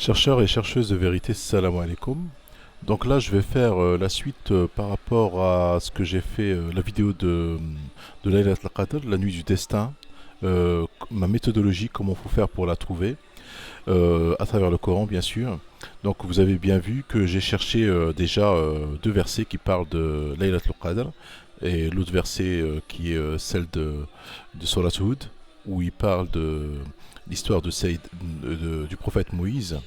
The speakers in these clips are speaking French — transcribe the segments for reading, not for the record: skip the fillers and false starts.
Chercheurs et chercheuses de vérité, salam alaikum. Donc là, je vais faire la suite par rapport à ce que j'ai fait, la vidéo de Laylat al-Qadr, la nuit du destin, ma méthodologie, comment faut faire pour la trouver, à travers le Coran bien sûr. Donc vous avez bien vu que j'ai cherché déjà deux versets qui parlent de Laylat al-Qadr et l'autre verset qui est celle de Surah Hud, où il parle de l'histoire du prophète Moïse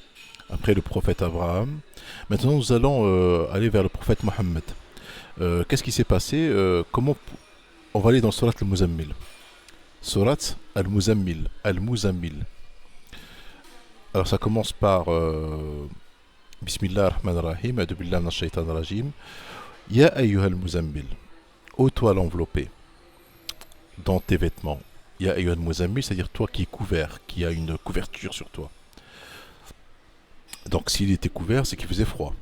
après le prophète Abraham. Maintenant, nous allons aller vers le prophète Mohammed. Qu'est-ce qui s'est passé On va aller dans Surat al-Muzammil. Surat al-Muzammil. Al-Muzammil. Alors, ça commence par Bismillah ar-Rahman ar-Rahim. A'udhu billahi minash shaitan ar-rajim. Ya ayyuha al-Muzammil. Ô toi l'enveloppé dans tes vêtements. Ya ayyuha al-Muzammil, c'est-à-dire toi qui es couvert, qui a une couverture sur toi. Donc, s'il était couvert, c'est qu'il faisait froid.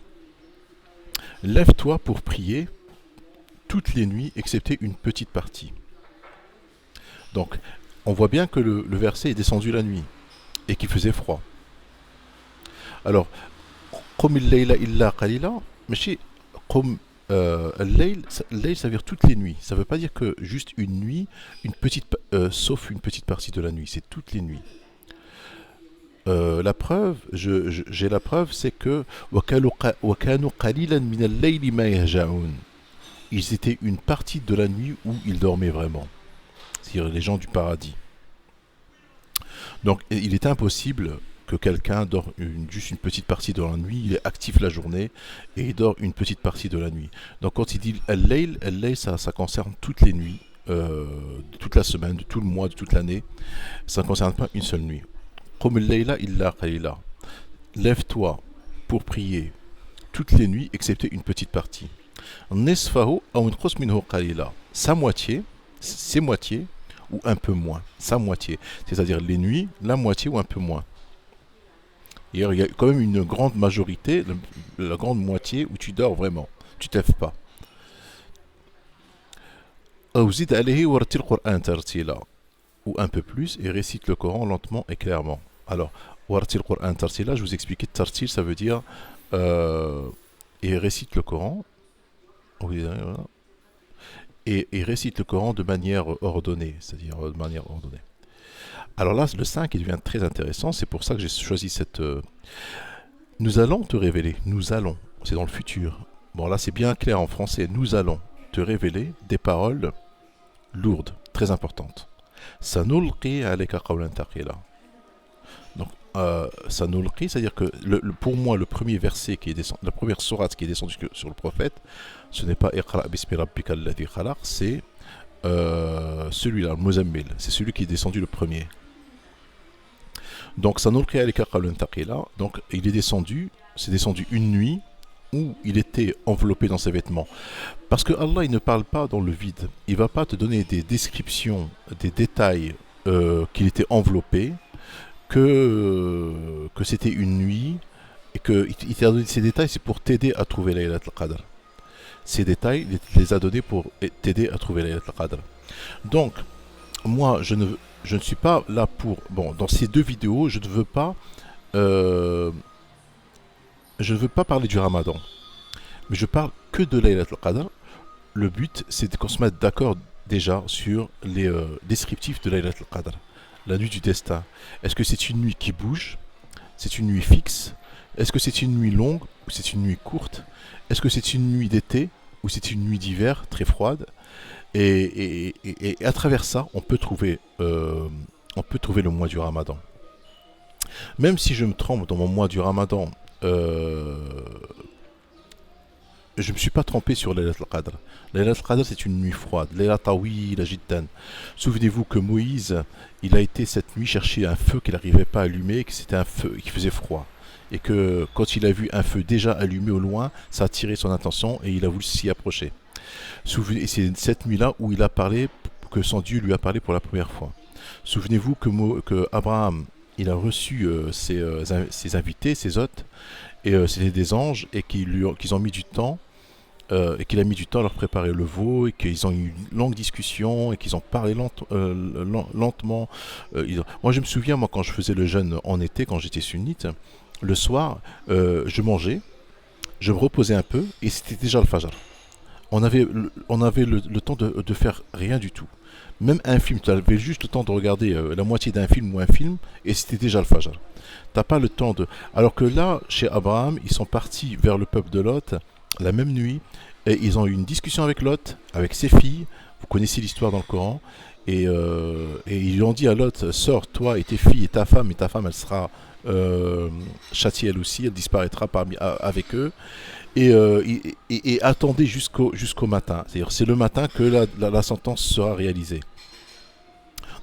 Lève-toi pour prier toutes les nuits, excepté une petite partie. Donc, on voit bien que le verset est descendu la nuit et qu'il faisait froid. Alors, Qum il-layla illa qalila, mais chez Qum al-layl, ça veut dire toutes les nuits. Ça ne veut pas dire que juste une nuit, sauf une petite partie de la nuit. C'est toutes les nuits. La preuve, j'ai la preuve, c'est que وَكَانُوا قَلِيلًا مِنَ اللَّيْلِ مَا يَهْجَعُونَ. Ils étaient une partie de la nuit où ils dormaient vraiment. C'est-à-dire les gens du paradis. Donc il est impossible que quelqu'un dort juste une petite partie de la nuit, il est actif la journée et il dort une petite partie de la nuit. Donc quand il dit al-layl, ça concerne toutes les nuits, de toute la semaine, de tout le mois, de toute l'année. Ça ne concerne pas une seule nuit. Qum al-layla illa qalila. Lève-toi pour prier toutes les nuits, excepté une petite partie. Nisfahu aw inqus minhu qalila. Sa moitié, ses moitiés, ou un peu moins. Sa moitié. C'est-à-dire les nuits, la moitié ou un peu moins. Et il y a quand même une grande majorité, la grande moitié, où tu dors vraiment. Tu ne t'effes pas. Aw zid alayhi wartil Qur'an tartila. Ou un peu plus, et récite le Coran lentement et clairement. Alors, wartil Qur'an tartila, je vous expliquais, tartil, ça veut dire et récite le Coran. Oui, voilà. Et récite le Coran de manière ordonnée, c'est-à-dire de manière ordonnée. Alors là, le 5, il devient très intéressant, c'est pour ça que j'ai choisi cette... Nous allons te révéler, nous allons, c'est dans le futur. Bon là, c'est bien clair en français, nous allons te révéler des paroles lourdes, très importantes. Sanulqi alayka qawlan thaqila. Donc, Sanulqi, c'est-à-dire que pour moi, le premier verset qui est descendu, la première sourate qui est descendue sur le prophète, ce n'est pas Iqra bismi rabbika alladhi khalaq, c'est celui-là, le Muzammil, c'est celui qui est descendu le premier. Donc, Sanulqi alayka qawlan thaqila, donc il est descendu, c'est descendu une nuit où il était enveloppé dans ses vêtements. Parce que Allah, il ne parle pas dans le vide. Il ne va pas te donner des descriptions, des détails qu'il était enveloppé, que c'était une nuit, et qu'il t'a donné ces détails, c'est pour t'aider à trouver Laylat al-Qadr. Ces détails, il les a donnés pour t'aider à trouver Laylat al-Qadr. Donc, moi, je ne suis pas là pour... Bon, dans ces deux vidéos, euh, je ne veux pas parler du Ramadan. Mais je parle que de Laylat al-Qadr. Le but, c'est qu'on se mette d'accord déjà sur les descriptifs de Laylat al-Qadr. La nuit du destin. Est-ce que c'est une nuit qui bouge? C'est une nuit fixe? Est-ce que c'est une nuit longue ou c'est une nuit courte? Est-ce que c'est une nuit d'été ou c'est une nuit d'hiver très froide? Et à travers ça, on peut trouver le mois du Ramadan. Même si je me trompe dans mon mois du Ramadan, je ne me suis pas trompé sur Laylat al-Qadr. Laylat al-Qadr, c'est une nuit froide. Laylat tawila jiddan. Souvenez-vous que Moïse, il a été cette nuit chercher un feu qu'il n'arrivait pas à allumer, que c'était un feu qui faisait froid. Et que quand il a vu un feu déjà allumé au loin, ça a attiré son attention et il a voulu s'y approcher. C'est cette nuit-là où il a parlé, que son Dieu lui a parlé pour la première fois. Souvenez-vous que Abraham, il a reçu ses invités, ses hôtes, et c'était des anges et qu'ils ont mis du temps et qu'il a mis du temps à leur préparer le veau et qu'ils ont eu une longue discussion et qu'ils ont parlé lentement. Moi je me souviens, moi quand je faisais le jeûne en été, quand j'étais sunnite, le soir, je mangeais, je me reposais un peu et c'était déjà le Fajr. On avait le temps de faire rien du tout. Même un film, tu avais juste le temps de regarder la moitié d'un film ou un film et c'était déjà le Fajr. T'as pas le temps de. Alors que là, chez Abraham, ils sont partis vers le peuple de Lot la même nuit et ils ont eu une discussion avec Lot, avec ses filles. Vous connaissez l'histoire dans le Coran. Et ils lui ont dit à Lot, sors toi et tes filles et ta femme elle sera châtiée elle aussi, elle disparaîtra avec eux. Et attendez jusqu'au matin. C'est-à-dire c'est le matin que la sentence sera réalisée.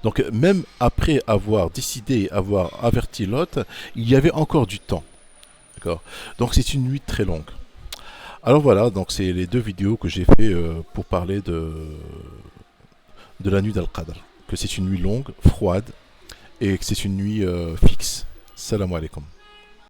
Donc même après avoir décidé, avoir averti Lot, il y avait encore du temps. D'accord. Donc c'est une nuit très longue. Alors voilà, donc c'est les deux vidéos que j'ai fait pour parler de la nuit d'Al-Qadr. Que c'est une nuit longue, froide, et que c'est une nuit fixe. Salam alaikum.